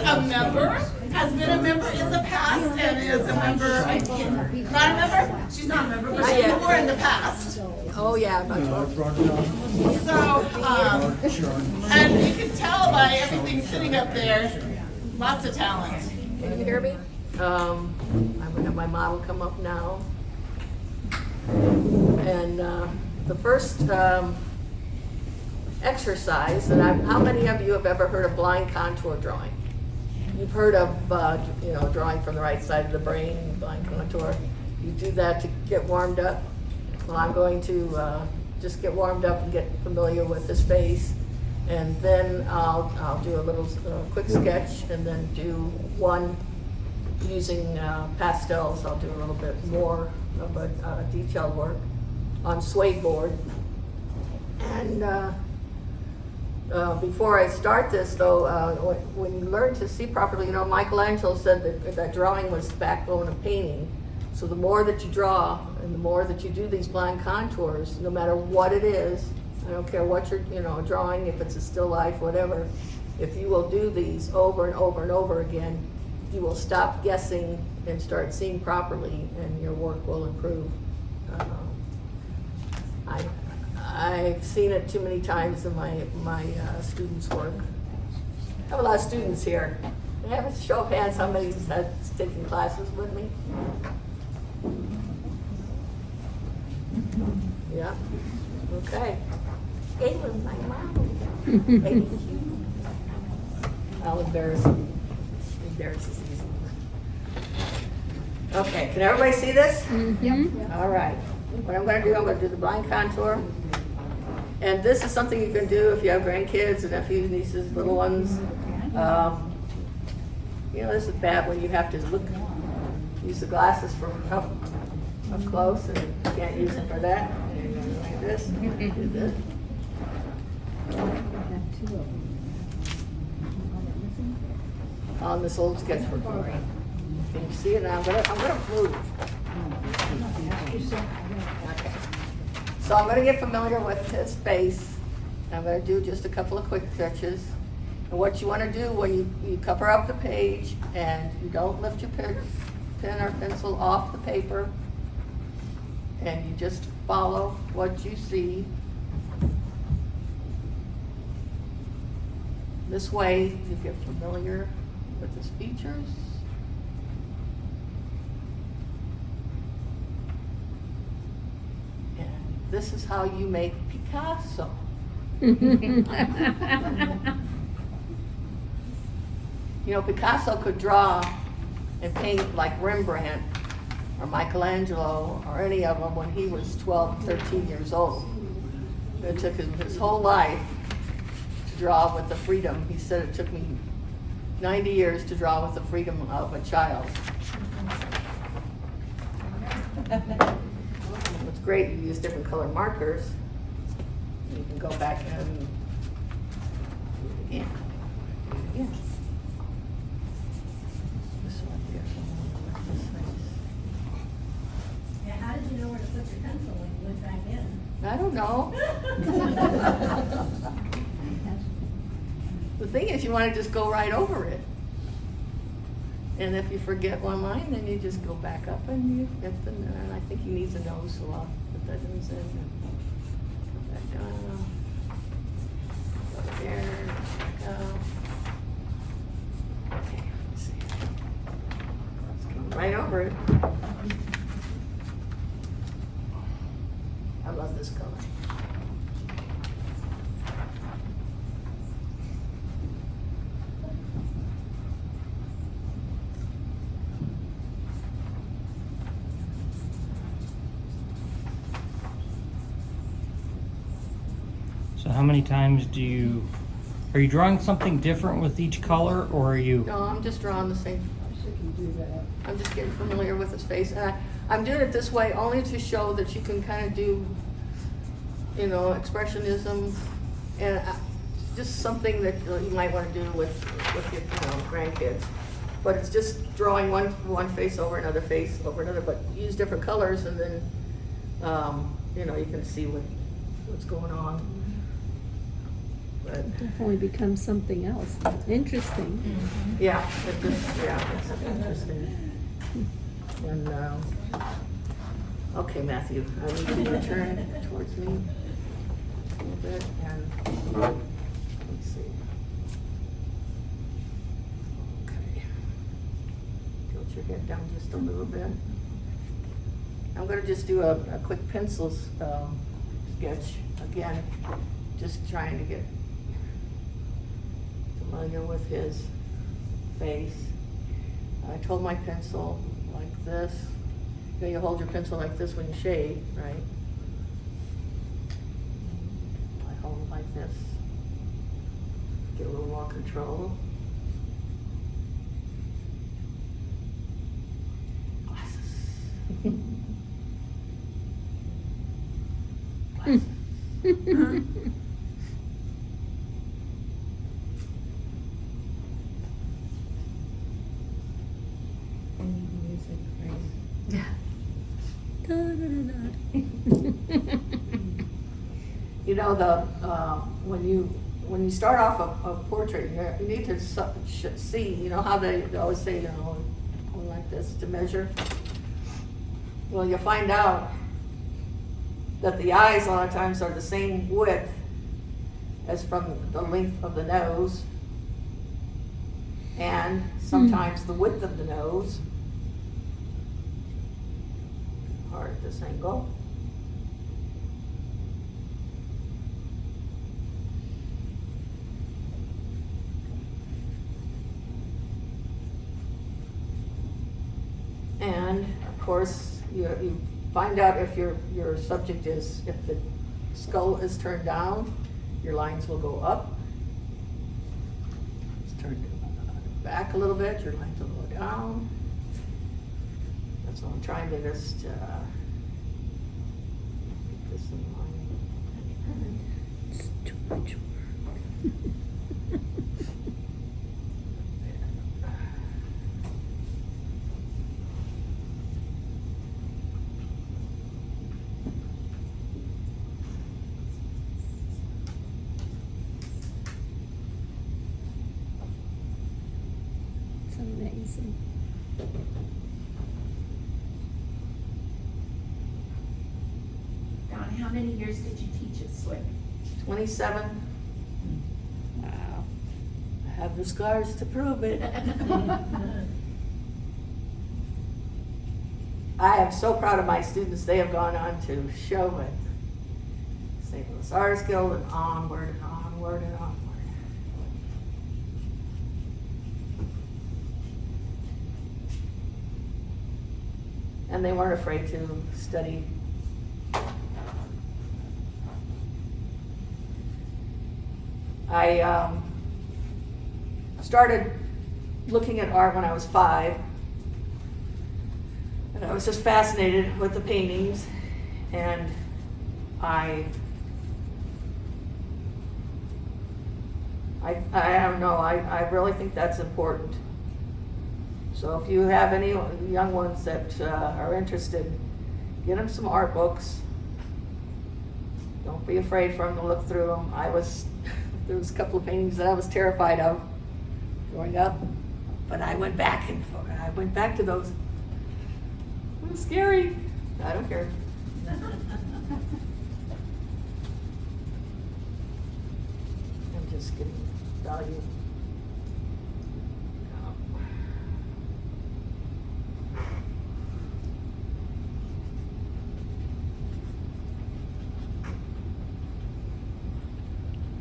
a member, has been a member in the past, and is a member, not a member? She's not a member, but she was in the past. Oh, yeah, about 12. So, and you can tell by everything sitting up there, lots of talent. Can you hear me? I'm gonna have my model come up now. And the first exercise that how many of you have ever heard of blind contour drawing? You've heard of, drawing from the right side of the brain, blind contour. You do that to get warmed up. Well, I'm going to just get warmed up and get familiar with his face. And then I'll do a little quick sketch and then do one using pastels. I'll do a little bit more of a detailed work on suede board. And before I start this though, when you learn to see properly, Michelangelo said that drawing was the backbone of painting. So the more that you draw and the more that you do these blind contours, no matter what it is, I don't care what you're drawing, if it's a still life, whatever, if you will do these over and over and over again, you will stop guessing and start seeing properly, and your work will improve. I've seen it too many times in my students' work. I have a lot of students here. Can I have a show of hands how many has taken classes with me? Yeah. Okay. Caitlin, my mom. Thank you. I'll embarrass him. Embarrass is easy. Okay, can everybody see this? Mm-hmm. All right. What I'm going to do, I'm going to do the blind contour. And this is something you can do if you have grandkids and nephews, nieces, little ones. This is bad when you have to use the glasses for up close, and you can't use it for that. Like this, do this. On this old sketch book. Can you see it now? I'm gonna move. Okay. So I'm gonna get familiar with his face. I'm gonna do just a couple of quick sketches. And what you want to do when you cover up the page and you don't lift your pen or pencil off the paper, and you just follow what you see. This way you get familiar with his features. And this is how you make Picasso. Picasso could draw and paint like Rembrandt or Michelangelo or any of them when he was 12, 13 years old. It took him his whole life to draw with the freedom. He said it took me 90 years to draw with the freedom of a child. What's great, you use different color markers. You can go back and do it again. This one here. Yeah, how did you know where to put your pencil when you went back in? I don't know. The thing is, you want to just go right over it. And if you forget one line, then you just go back up and you get the, and I think he needs a nose, so I'll put that in. Come back down. Go there, back up. Okay, let's see. Let's go right over it. I love this color. So how many times are you drawing something different with each color, or are you? No, I'm just drawing the same. I'm just getting familiar with his face. And I'm doing it this way only to show that you can kind of do, expressionism, and just something that you might want to do with your grandkids. But it's just drawing one face over another face over another, but use different colors, and then you can see what's going on. But Definitely becomes something else. Interesting. Yeah, it's interesting. And, okay, Matthew, I need you to turn towards me a little bit and, let's see. Okay. Tilt your head down just a little bit. I'm gonna just do a quick pencil, sketch, again, just trying to get familiar with his face. I hold my pencil like this. You know, you hold your pencil like this when you shade, right? I hold it like this. Get a little more control. Glasses. Glasses. Yeah. You know, when you start off a portrait, you need to see, you know how they always say, you know, going like this to measure. Well, you'll find out that the eyes a lot of times are the same width as from the length of the nose, and sometimes the width of the nose are at this angle. And of course, you find out if your subject is, if the skull is turned down, your lines will go up. It's turned back a little bit, your lines will go down. That's what I'm trying to just get this in line. It's too much work. It's amazing. Donna, how many years did you teach at SWIC? 27. Wow. I have the scars to prove it. I am so proud of my students. They have gone on to show at St. Louis Arts Guild and onward and onward and onward. And they weren't afraid to study. I started looking at art when I was 5, and I was just fascinated with the paintings, and I don't know, I really think that's important. So if you have any young ones that are interested, get them some art books. Don't be afraid for them to look through them. There was a couple of paintings that I was terrified of growing up, but I went back to those. It was scary. I don't care. I'm just getting value.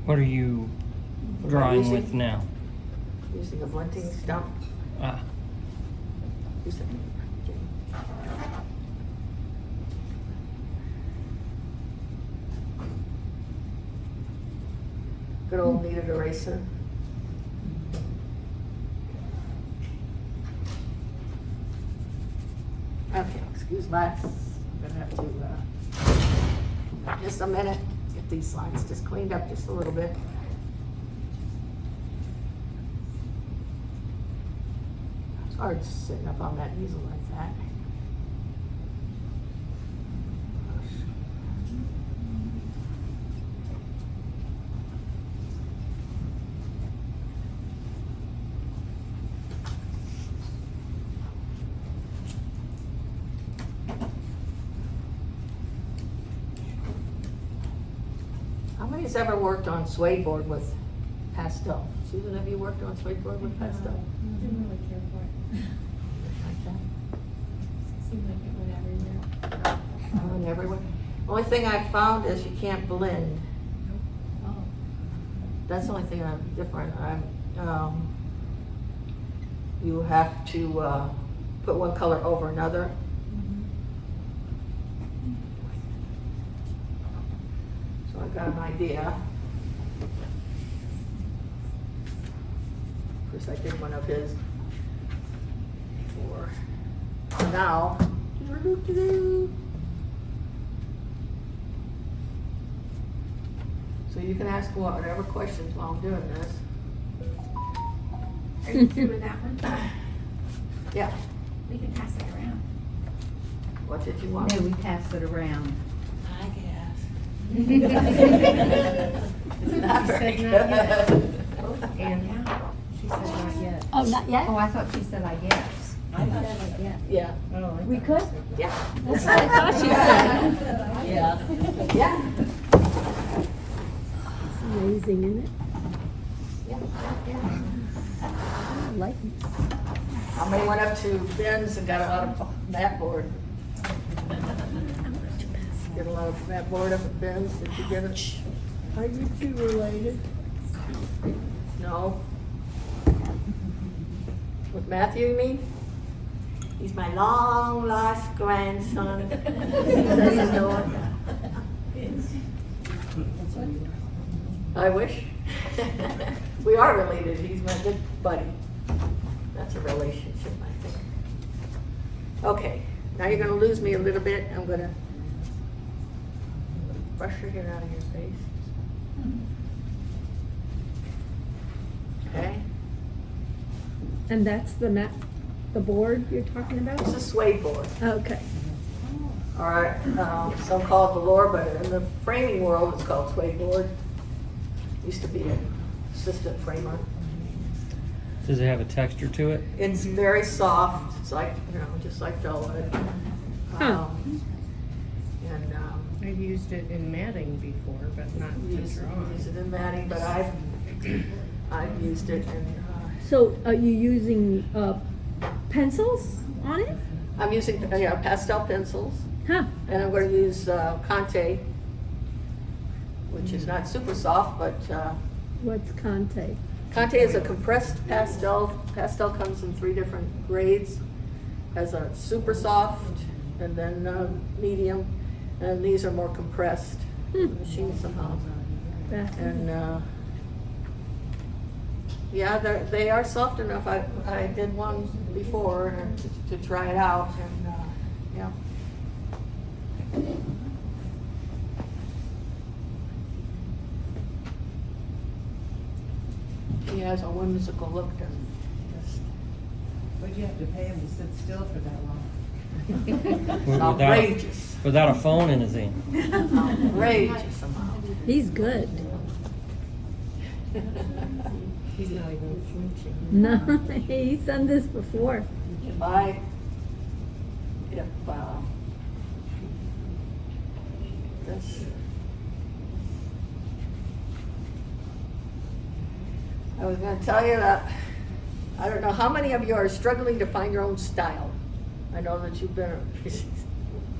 What are you drawing using? with now? Using a blunting stump. Ah, You said- Good old kneaded eraser. Okay, excuse my, I'm gonna have to, just a minute, get these lines just cleaned up just a little bit. It's hard sitting up on that easel like that. has ever worked on suede board with pastel? Susan, have you worked on suede board with pastel? Didn't really care for it. Like that? Seemed like it went everywhere. And everywhere. Only thing I've found is you can't blend. Oh. That's the only thing I'm different. You have to put one color over another. So I got an idea. Of course, I did one of his for now. So you can ask whatever questions while I'm doing this. Are you through with that one? Yeah, We can pass it around. what did you want? No, we pass it around. I guess. She Not very said not yet. good. And she said not yet. Oh, not yet? Oh, I thought she said I guess. I thought I would get. Yeah, Oh, We could? yeah. That's what I thought she said. Yeah, yeah, It's amazing, isn't it? yeah. I like it. How many went up to Ben's and got a lot of mat board? Get a lot of mat board up at Ben's, did you get it? Are you two related? No. With Matthew, you mean? He's my long lost grandson. Doesn't know it. I wish. We are related, he's my good buddy. That's a relationship, I think. Okay, now you're gonna lose me a little bit. I'm gonna brush your hair out of your face. Okay, And that's the the board you're talking about? this is suede board. Okay. All right, some call it velour, but in the framing world, it's called suede board. Used to be an assistant framer. Does it have a texture to it? It's very soft. It's like, just like velvet. Huh. And I've used it in matting before, but not use it in matting, but I've used it in. So are you using pencils on it? I'm using pastel pencils, Huh. and I'm going to use Conte, which is not super soft, but What's Conte? Conte is a compressed pastel. Pastel comes in 3 different grades. Has a super soft, and then medium, and these are more compressed. Machine somehow. Fascinating. And yeah, they are soft enough. I did one before to try it out, and yeah. He has a whimsical look to him. Just What'd you have to pay him to sit still for that long? Without outrageous. Without a phone in his hand. Outrageous somehow. He's good. He's not even flinching. No, he's done this before. If this, I was going to tell you that I don't know how many of you are struggling to find your own style. I know that you've been.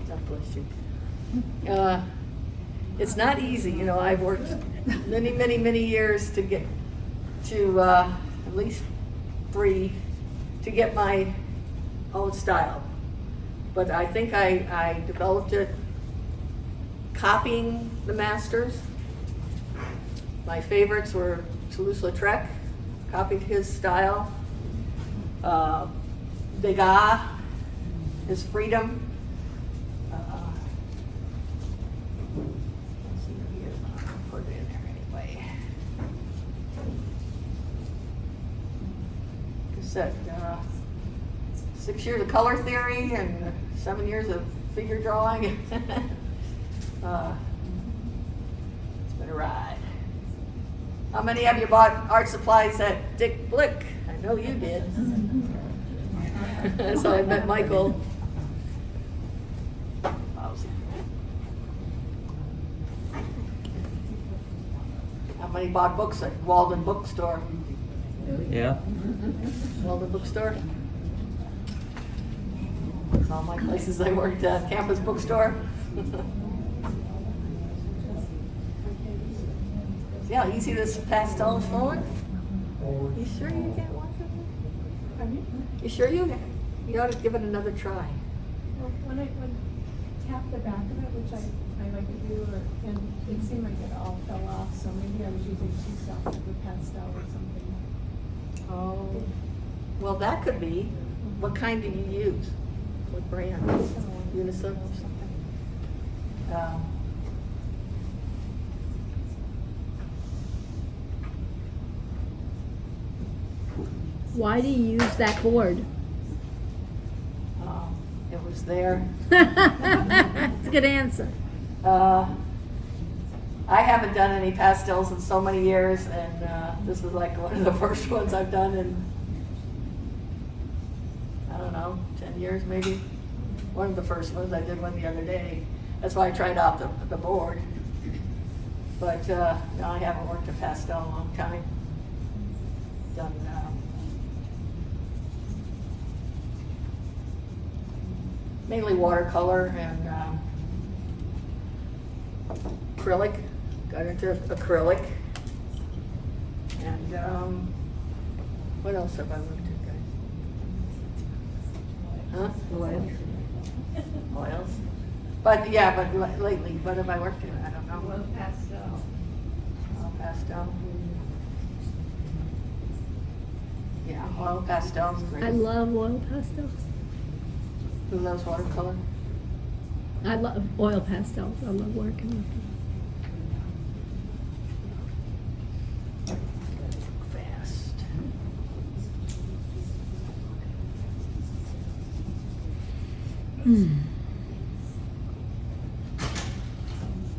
God bless you. It's not easy, I've worked many, many, many years to get to at least 3 to get my own style. But I think I developed it copying the masters. My favorites were Toulouse-Lautrec, copied his style. Degas, his freedom. Let's see here, I'll put it in there anyway. Said 6 years of color theory and 7 years of figure drawing. It's been a ride. How many of you bought art supplies at Dick Blick? I know you did. So I met Michael. How many bought books at Walden Bookstore? Yeah. Walden Bookstore? That's all my places I worked at, campus bookstore. See how easy this pastel is flowing? You sure you get one of them? You sure you ought to give it another try? Well, when I tap the back of it, which I like to do, and it seemed like it all fell off, so maybe I was using too soft of a pastel or something. Oh, well, that could be. What kind do you use? What brand? Unison or something? Why do you use that board? It was there. It's a good answer. I haven't done any pastels in so many years, and this is like one of the first ones I've done in, I don't know, 10 years maybe. One of the first ones. I did one the other day. That's why I tried out the board. But no, I haven't worked a pastel in a long time. Done mainly watercolor and acrylic. Got into acrylic. And what else have I worked at, guys? Huh? Oils. But yeah, but lately, what have I worked in? I don't know. Oil pastel. Oil pastel. Yeah, oil pastels. I love oil pastels. Who loves watercolor? I love oil pastels. I love working with them. Fast.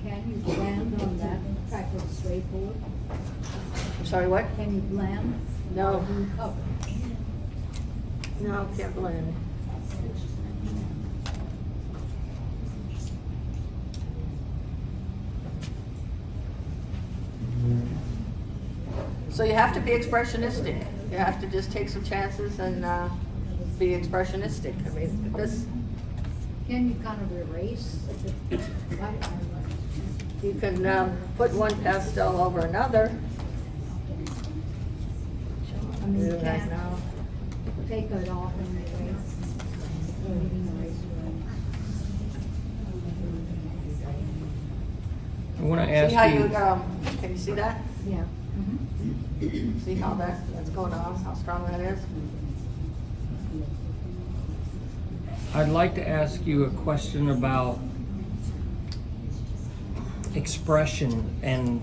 Can you blend on that type of straight board? I'm sorry, what? Can you blend? No. Or do you cover? No, can't blend. So you have to be expressionistic. You have to just take some chances and be expressionistic. I mean, this, Can you kind of erase? you can put one pastel over another. I mean, you Do that can't now. take it off and erase. I want to See ask how you. you, can you see that? Yeah. See how that's going on, how strong that is? I'd like to ask you a question about expression and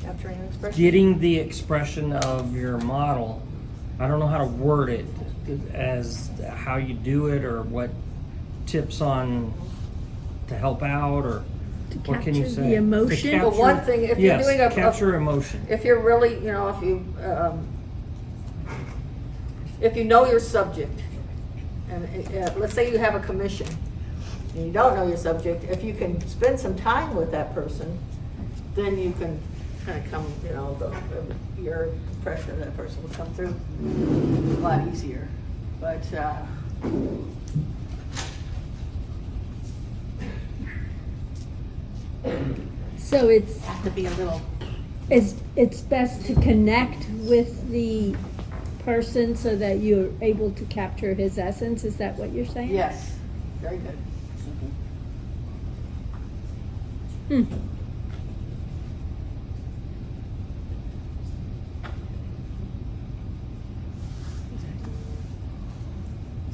Capturing expression? getting the expression of your model. I don't know how to word it as how you do it or what tips on to help out or To what can you capture say? the emotion? To Well, one thing, if you're yes, doing a capture emotion. if you're really, if you know your subject, and let's say you have a commission, and you don't know your subject, if you can spend some time with that person, then you can kind of come, your impression of that person will come through a lot easier. But, So it's have to be a little, it's best to connect with the person so that you're able to capture his essence. Is that what you're saying? yes, very good. Hmm.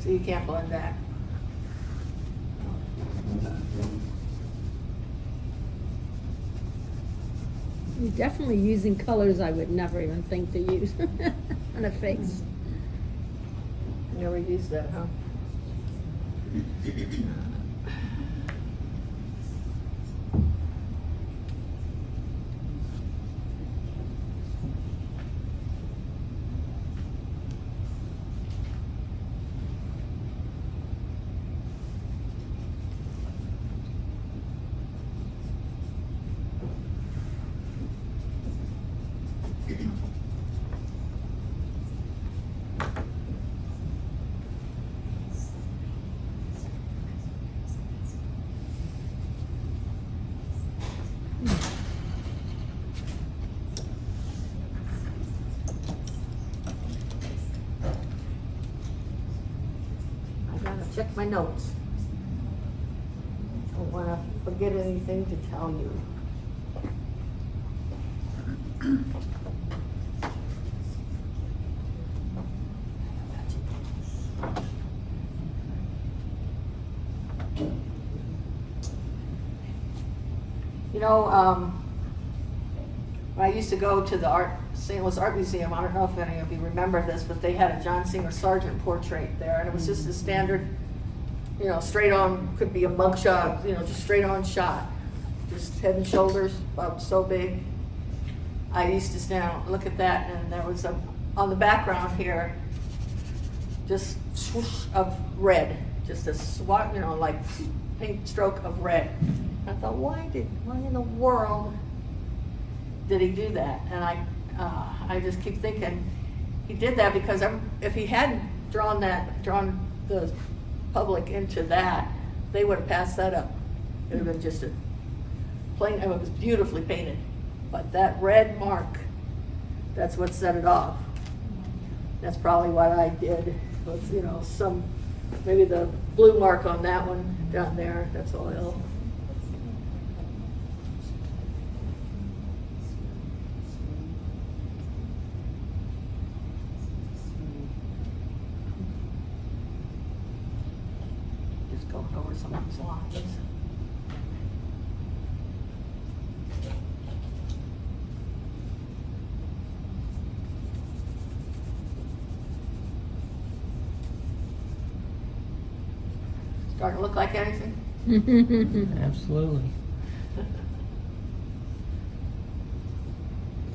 So you can't blend that. You're definitely using colors I would never even think to use on a face. Never used that, huh? check my notes. Don't wanna forget anything to tell you. You know, when I used to go to the St. Louis Art Museum, I don't know if any of you remember this, but they had a John Singer Sargent portrait there, and it was just a standard, you know, straight on, could be a mug shot, you know, just straight on shot. Just head and shoulders, about so big. I used to stand and look at that, and there was on the background here, just swoosh of red, just a swat, you know, like paint stroke of red. I thought, why in the world did he do that? And I just keep thinking, he did that because if he hadn't drawn the public into that, they would have passed that up. It would have been just a plain, it was beautifully painted. But that red mark, that's what set it off. That's probably what I did, was, you know, maybe the blue mark on that one down there, that's oil. Just going over some of these lines. Starting to look like anything? Absolutely.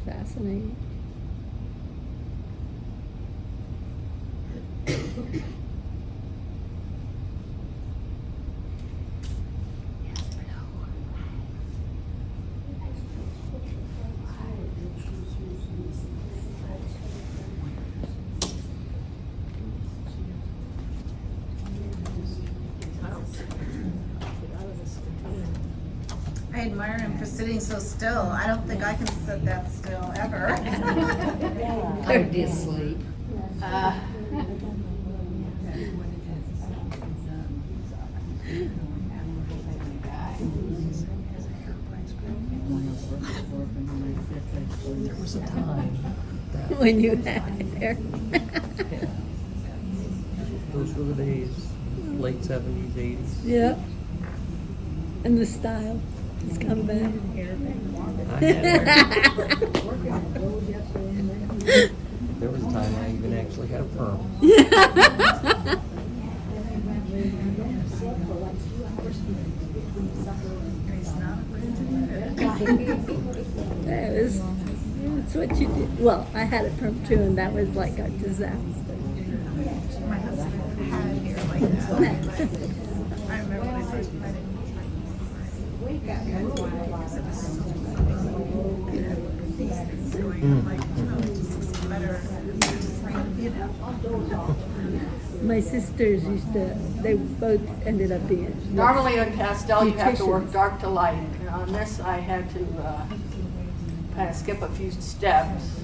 Fascinating. I admire him for sitting so still. I don't think I can sit that still ever. I'd be asleep. There was a time that, When you had hair. those were the days, late 70s, 80s. Yeah. And the style has come back. I had hair. There was a time I even actually had a perm. That's what you did. Well, I had it from too, and that was like a disaster. My husband had hair like that. I remember when I first met him. My sisters used to, they both ended up being. Normally in pastel, you have to work Beauticians. dark to light. And on this, I had to kind of skip a few steps.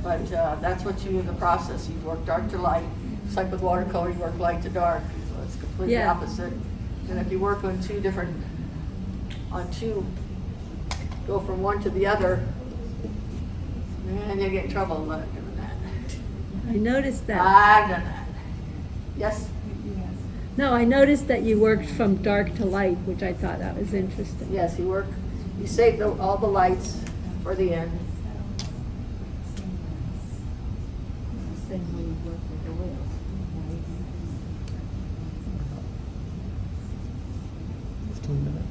But that's what you do in the process. You work dark to light. It's like with watercolor, you work light to dark. So it's completely Yeah. opposite. And if you work on go from one to the other, and you get in trouble doing that. I noticed that. I've done that. Yes? No, I noticed that you worked from dark to light, which I thought that was interesting. Yes, you save all the lights for the end. Same way you work with the oils. 15 minutes.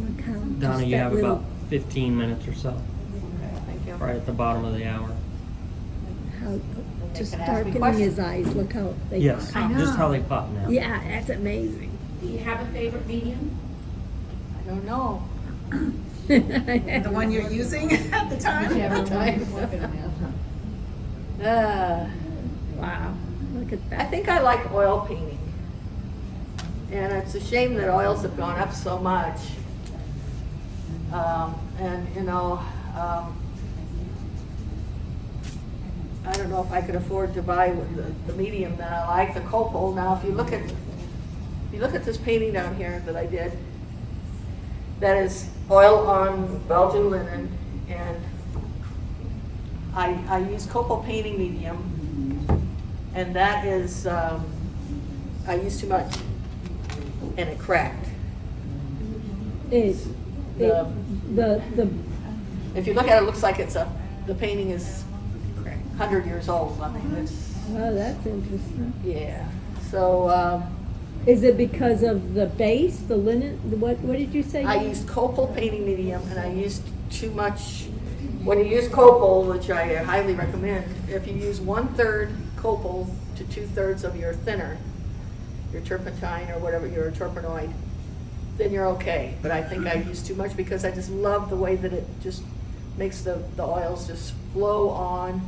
Look how Donna, just you that have little- about 15 minutes or so, Thank you. right at the bottom of the hour. How, just can ask me darkening questions. his eyes. Look how they. Yes, I know. just how they pop now. Yeah, that's amazing. Do you have a favorite medium? I don't know. The one you're using at the time? Wow, look at I that. think I like oil painting. And it's a shame that oils have gone up so much. And, I don't know if I could afford to buy the medium that I like, the copal. Now, if you look at this painting down here that I did, that is oil on Belgian linen, and I use copal painting medium, and that is, I used too much, and it cracked. The If you look at it, it looks like the painting is 100 years old. I mean, it's, oh, that's interesting. yeah. So, Is it because of the base, the linen, what did you say? I used copal painting medium, and I used too much. When you use copal, which I highly recommend, if you use 1/3 copal to 2/3 of your thinner, your turpentine or whatever, your turpenoid, then you're okay. But I think I used too much because I just love the way that it just makes the oils just flow on,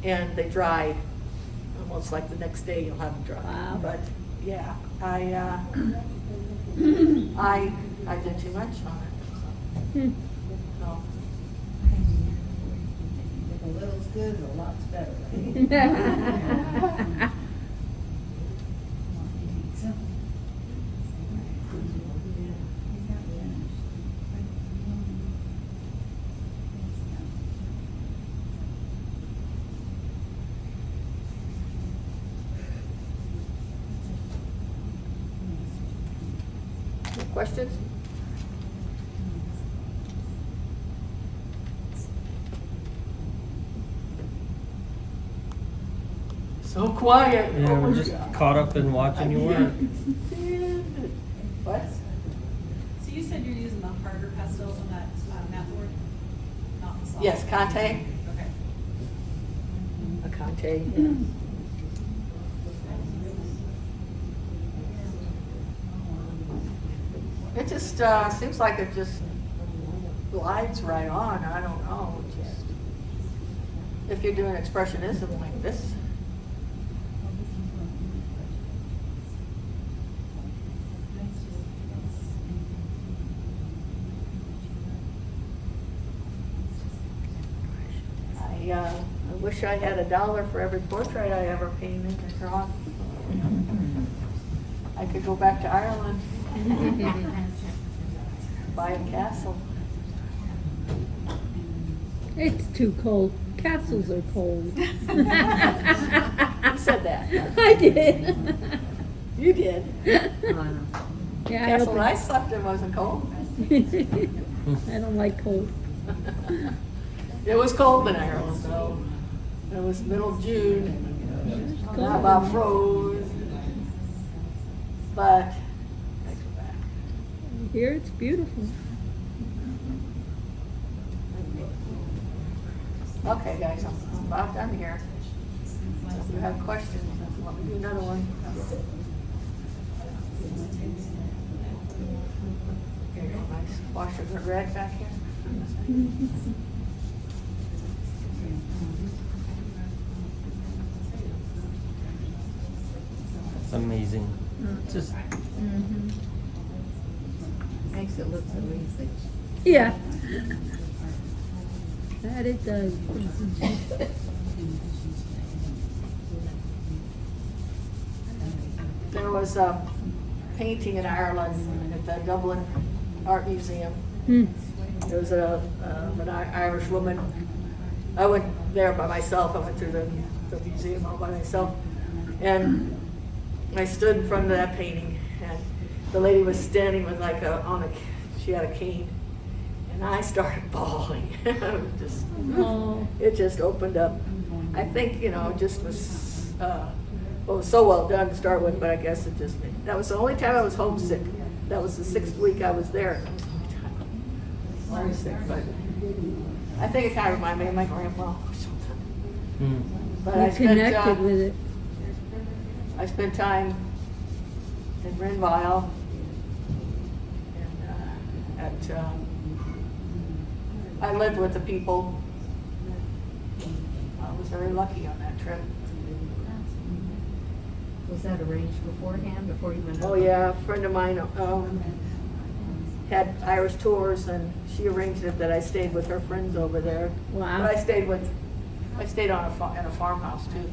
and they dry almost like the next day you'll have them dry. Wow. But yeah, I did too much on it. Hmm. So. If a little's good, a lot's better. Questions? So quiet. Yeah, Oh my we're just God. caught up in watching you work. What? So you said you're using the harder pastels on that matte board? Not the soft? Yes, Conte. Okay. A Conte. Yeah. It just seems like it just glides right on. I don't know. Just if you're doing expressionism like this. I wish I had $1 for every portrait I ever painted and drawn. I could go back to Ireland, buy a castle. It's too cold. Castles are cold. Who said that? I did. You did. Yeah, Castle that I slept in wasn't cold. I don't like cold. It was cold in Ireland, though. It was middle of June. I about froze. But I go back. Here it's beautiful. Okay, guys, I'm about done here. If you have questions, let me do another one. Here, nice washer of red back here. It's amazing. Just Makes it look so easy. Yeah. That it does. There was a painting in Ireland at the Dublin Art Museum. Hmm. There was an Irish woman. I went there by myself. I went to the museum all by myself. And I stood in front of that painting, and the lady was standing with like she had a cane. And I started bawling. Oh. It just opened up. I think, it just was, well, it was so well done to start with, but I guess it just, that was the only time I was homesick. That was the 6th week I was there. That was the only time homesick, but I think it kind of reminded me of my grandma or something. But You connected with it. I spent time in Renville and I lived with the people. I was very lucky on that trip. Was that arranged beforehand, before you went? Oh yeah, a friend of mine had Irish tours, and she arranged it that I stayed with her friends over there. Wow. But I stayed with I stayed on in a farmhouse too.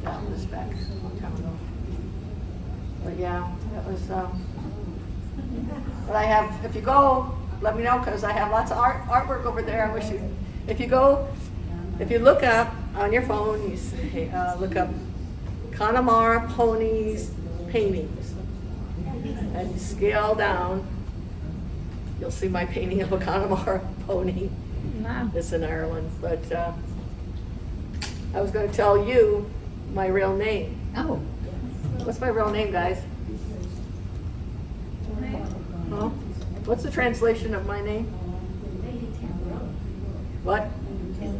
That was back a long time ago. But yeah, that was, but I have, if you go, let me know, because I have lots of artwork over there. I wish you, if you go, if you look up on your phone, you say, look up Connemara Ponies Paintings, and you scale down, you'll see my painting of a Connemara pony. Wow. It's in Ireland, but I was going to tell you my real name. Oh, What's my real name, guys? Huh? What's the translation of my name? Lady Tamburello. What?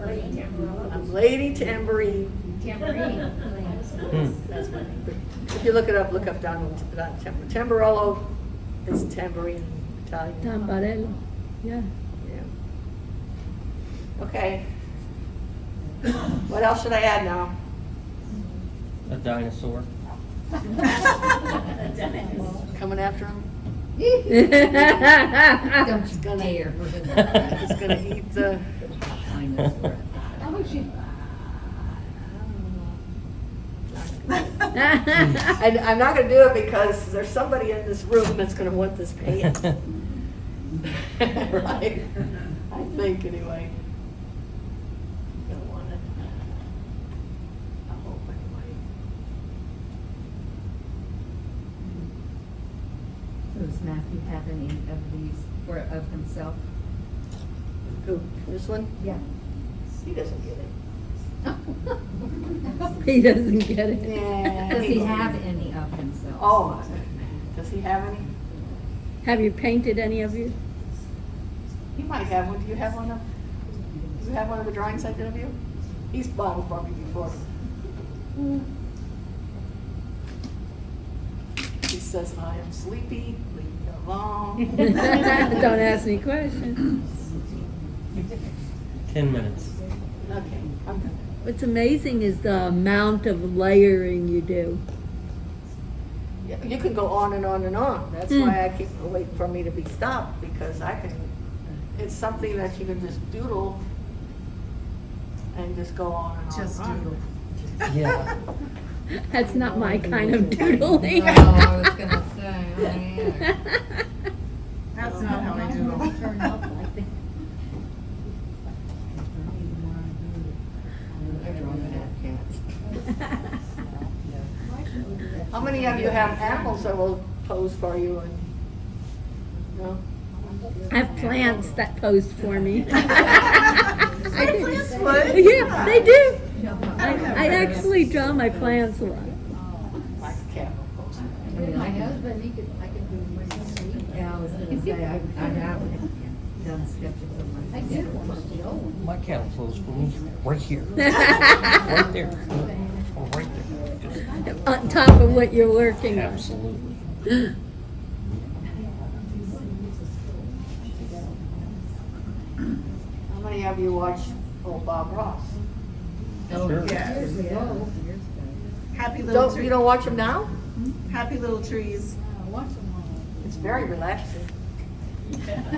Lady Tamburello. I'm Lady Tambourine. Tambourine. That's my name. If you look it up, look up Donna. Tamburello is tambourine Italian. Tamburello, yeah. Yeah. Okay. What else should I add now? A dinosaur. Coming after him? don't you gonna- dare. He's gonna eat the. Dinosaur. Oh, she. And I'm not gonna do it because there's somebody in this room that's gonna want this paint. Right? I think anyway. Gonna want it. I hope anyway. So does Matthew have any of these for, of himself? Who, this one? Yeah. He doesn't get it. He doesn't get it. Yeah. Does he have any of himself? Oh, does he have any? Have you painted any of you? He might have one. Do you have one of? Do you have one of the drawings I did of you? He's bought them for me before. He says, I am sleepy, leave me alone. Don't ask me questions. 10 minutes. Okay, I'm done. What's amazing is the amount of layering you do. Yeah, you can go on and on and on. That's why I keep waiting for me to be stopped, because I can, it's something that you can just doodle and just go on and on. Just and on. doodle. Yeah. That's not my kind of doodling. Oh, I was gonna say, oh, yeah. That's not how I do it. Turn up like that. I draw fat cats. How many of you have animals that will pose for you? And no? I have plants that pose for me. I do. Plants would? Yeah, they do. I actually draw my plants a lot. My cat will pose. My husband, I could do when you sleep. Yeah, I was gonna say, I have done sketches of my. I did. My cattle clothes for me right here. Right there. Oh, right there. Just On top of what you're working on. absolutely. How many of you watch old Bob Ross? Oh, Sure. Yes. years ago. Happy little You trees. don't watch them now? Happy little trees. It's very relaxing.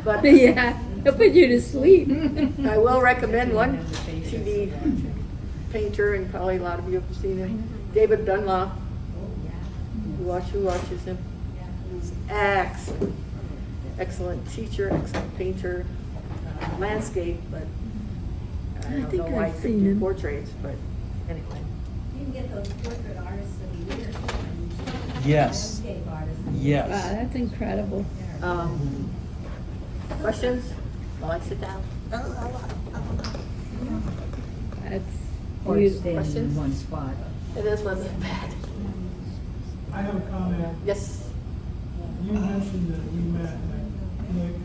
But Yeah, it'll put you to sleep. I will recommend one TV painter, and probably a lot of you have seen him, David Dunlop. Who watches him? He's excellent, excellent teacher, excellent painter, landscape, but I don't think know why I've he seen couldn't do him. portraits, but anyway. You can get those portrait artists of the year. Yes. Landscape artists. Wow, Yes. that's incredible. Questions while I sit down? That's Or beautiful. staying in Questions? one spot. It is wasn't bad. I have a comment. Yes. You mentioned that we met at GEAG.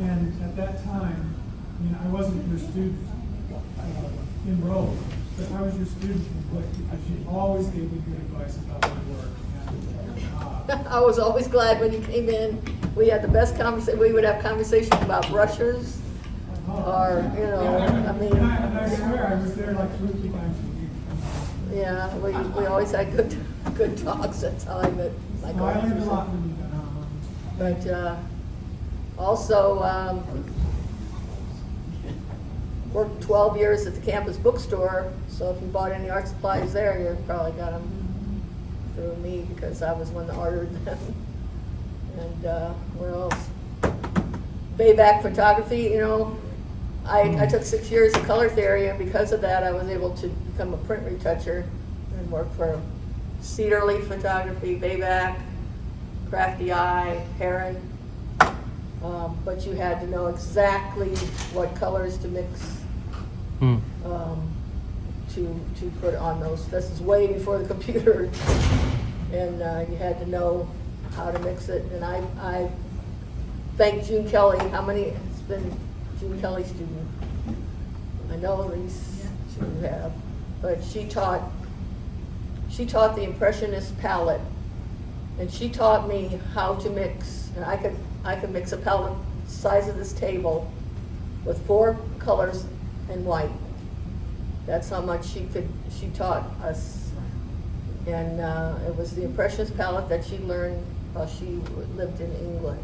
And at that time, I mean, I wasn't your student enrolled, but I was your student in GEAG because you always gave me good advice about my work. And, I was always glad when you came in. We had the best conversation. We would have conversations about brushes, or, you know, I mean. And I swear, I was there like 2 or 3 times a week. Yeah, we always had good talks at time at like. So I learned a lot when you got home. But, Also, worked 12 years at the campus bookstore, so if you bought any art supplies there, you probably got them through me because I was one that ordered them. And where else? Bayback photography, you know, I took 6 years of color theory, and because of that, I was able to become a print retoucher and work for Cedar Leaf Photography, Bayback, Crafty Eye, Heron. But you had to know exactly what colors to mix to put on those. This is way before the computer, and you had to know how to mix it. And I thank June Kelly. How many has been June Kelly student? I know these two have, but she taught the Impressionist palette, and she taught me how to mix. And I could mix a palette the size of this table with 4 colors and white. That's how much she taught us. And it was the Impressionist palette that she learned while she lived in England.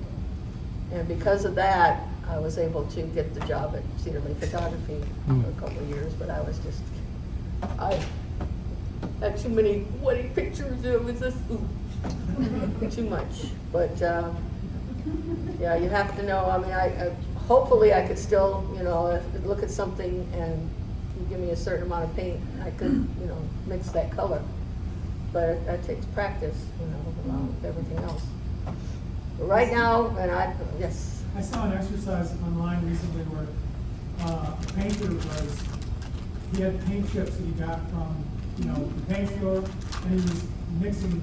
And because of that, I was able to get the job at Cedar Leaf Photography for a couple of years, but I had too many wedding pictures. It was just too much. But yeah, you have to know. I mean, hopefully I could still, you know, look at something and you give me a certain amount of paint, I could, you know, mix that color. But that takes practice, you know, along with everything else. But right now, yes. I saw an exercise online recently where a painter he had paint chips that he got from, you know, the paint store, and he was mixing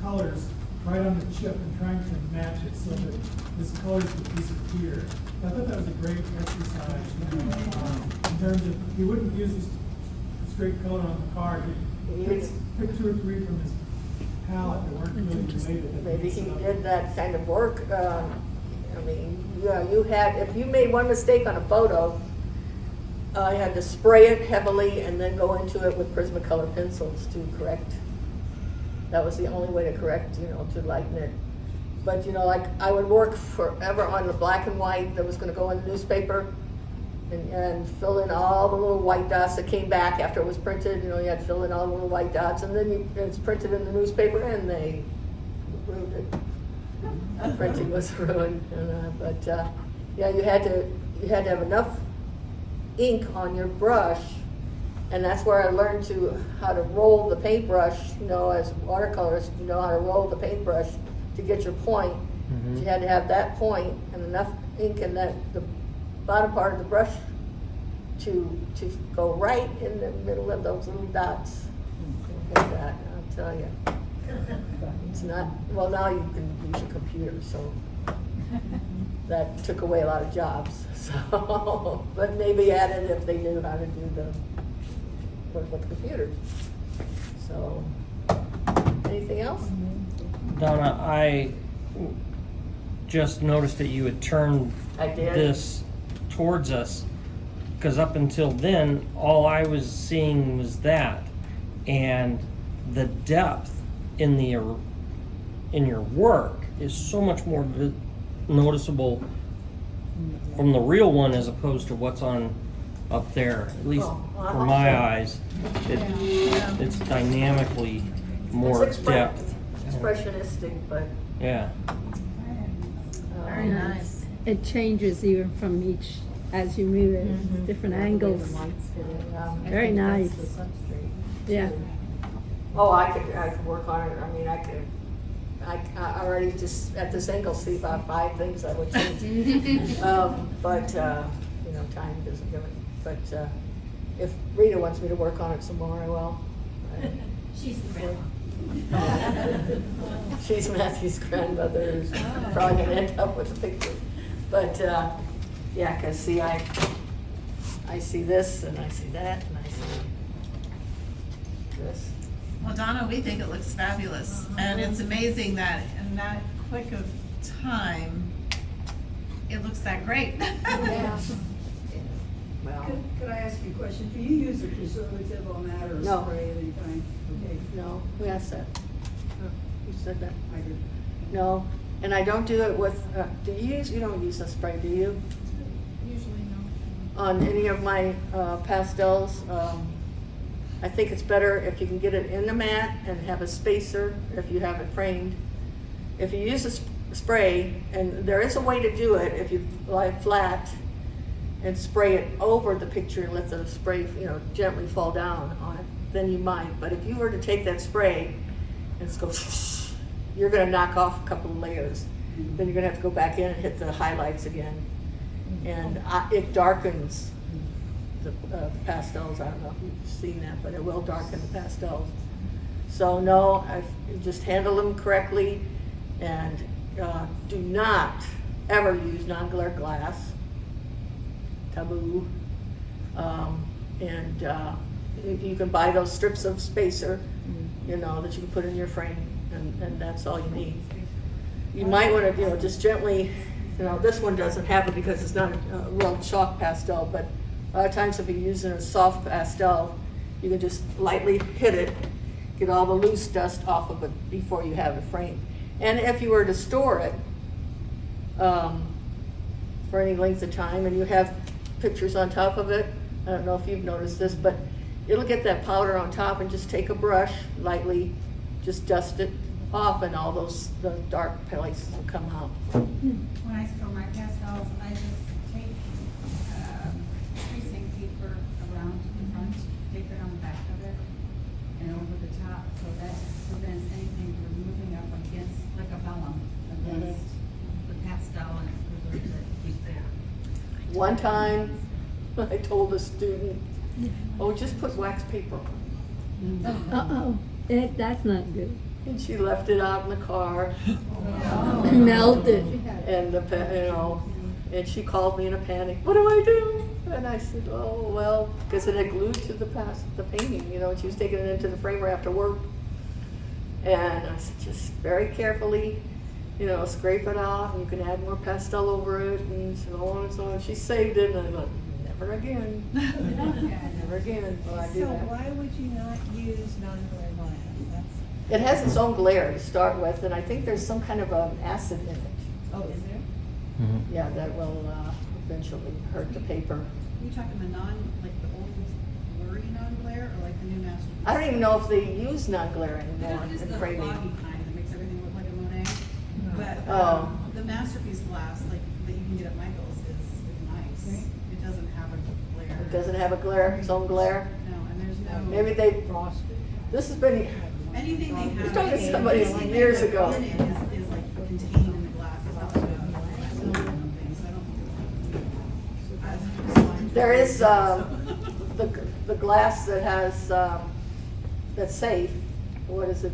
colors right on the chip and trying to match it so that his colors would disappear. I thought that was a great exercise, you know, in terms of, he wouldn't use this straight color on the card. He'd pick 2 or 3 from his palette that weren't really related. Maybe he did that kind of work. I mean, yeah, if you made one mistake on a photo, I had to spray it heavily and then go into it with Prismacolor pencils to correct. That was the only way to correct, you know, to lighten it. But, you know, like I would work forever on the black and white that was going to go in the newspaper and fill in all the little white dots that came back after it was printed. You know, you had to fill in all the little white dots, and then it's printed in the newspaper, and they ruined it. Printing was ruined, but yeah, you had to have enough ink on your brush, and that's where I learned how to roll the paintbrush. You know, as watercolorists, you know how to roll the paintbrush to get your point. You had to have that point and enough ink in the bottom part of the brush to go right in the middle of those little dots. Like that, I'll tell you. It's not, well, now you can use a computer, so that took away a lot of jobs. So, but maybe added if they knew how to do the work with computers. So, anything else? Donna, I just noticed that you had turned I did. this towards us, because up until then, all I was seeing was that, and the depth in your work is so much more noticeable from the real one as opposed to what's on up there. At least for my eyes, it's dynamically more depth. Expressionistic, but Yeah. Very nice. It changes even from each, as you move it, different angles. Very nice. Yeah. oh, I could work on it. I mean, I already just at this angle see about 5 things I would change. But you know, time doesn't give it. But if Rita wants me to work on it some more, I will. She's the grandma. She's Matthew's grandmother, who's probably gonna end up with a picture. But yeah, because see, I see this, and I see that, and I see this. Well, Donna, we think it looks fabulous, and it's amazing that in that quick of time, it looks that great. Yeah. Well, Could I ask you a question? Do you use a preservative on that or No. spray of any kind? Okay. no, who asked that? Oh, who said that? I did. No, And I don't do it with, you don't use a spray, do you? Usually no. On any of my pastels, I think it's better if you can get it in the mat and have a spacer if you have it framed. If you use a spray, and there is a way to do it, if you lie flat and spray it over the picture and let the spray, gently fall down on it, then you might. But if you were to take that spray and just go, you're gonna knock off a couple of layers. Then you're gonna have to go back in and hit the highlights again. And it darkens the pastels. I don't know if you've seen that, but it will darken the pastels. So no, just handle them correctly, and do not ever use non-glare glass. Taboo. And you can buy those strips of spacer, that you can put in your frame, and that's all you need. You might want to, just gently, this one doesn't have it because it's not a real chalk pastel, but a lot of times if you're using a soft pastel, you can just lightly hit it, get all the loose dust off of it before you have it framed. And if you were to store it for any length of time and you have pictures on top of it, I don't know if you've noticed this, but it'll get that powder on top, and just take a brush, lightly, just dust it off, and all the dark places will come out. When I store my pastels, I just take tracing paper around the front, tape it on the back of it, and over the top, so that prevents anything from moving up against, like a vellum, against the pastel, and it preserves it, keeps there. One time, I told a student, just put wax paper on. Uh-oh, that's not good. And she left it out in the car. Melted. And and she called me in a panic. What do I do? And I said, oh, well, because it had glued to the painting, and she was taking it into the framer after work. And I said, just very carefully, scrape it off, and you can add more pastel over it, and so on and so on. She saved it, and I thought, never again. Never again will I do So that. why would you not use non-glare glass? It has its own glare to start with, and I think there's some kind of an acid in it. Oh, is there? Yeah, that will eventually hurt the paper. Are you talking the old blurry non-glare, or like the new master? I don't even know if they use non-glare anymore It is in the framing. foggy kind that makes everything look like a Monet. But Oh. the masterpiece glass, that you can get at Michael's, is nice. It doesn't have a glare. It doesn't have a glare, its own glare. No, and there's no. Maybe they, this has been, Anything they have. was talking to somebody anything years they ago. put in it is like contained in the glass. It's not like a silicone thing, so I don't. there is the glass that has, that's safe. What is it,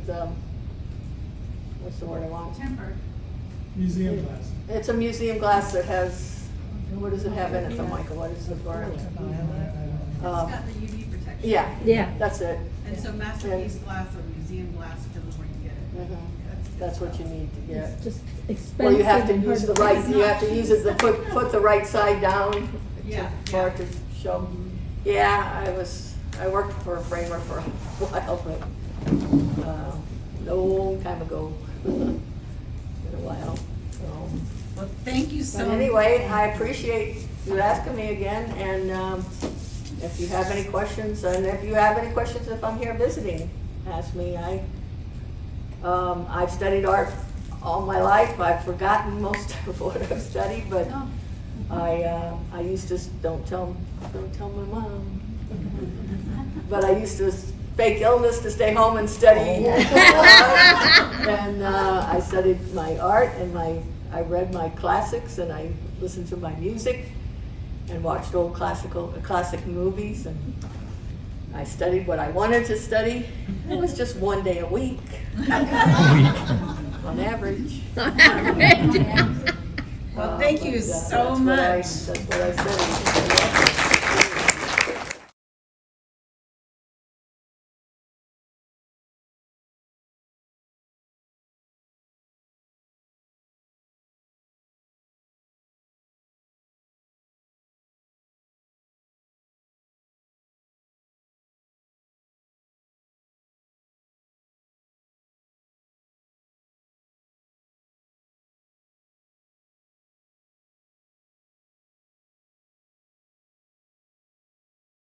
what's the word I want? Tempered. Museum glass. It's a museum glass that has, what does it have in it, Michael? What is the word? It's got the UV protection. Yeah, Yeah. that's it. And so masterpiece glass or museum glass, whichever one you get it. Mhm. That's what you need to get. It's just expensive. Well, you have to and use hard the right, you have to use it, put the right side down Yeah, for it yeah. to show. Yeah, I worked for a framer for a while, but, long time ago, been a while, so. Well, thank you so But much. anyway, I appreciate you asking me again, and, if you have any questions, if I'm here visiting, ask me. I've studied art all my life. I've forgotten most of what I've studied, but I used to, don't tell my mom. But I used to fake illness to stay home and study. And I studied my art, and I read my classics, and I listened to my music, and watched old classic movies, and I studied what I wanted to study. It was just one day a week. On average. Well, thank you But, so that's what much. That's what I studied.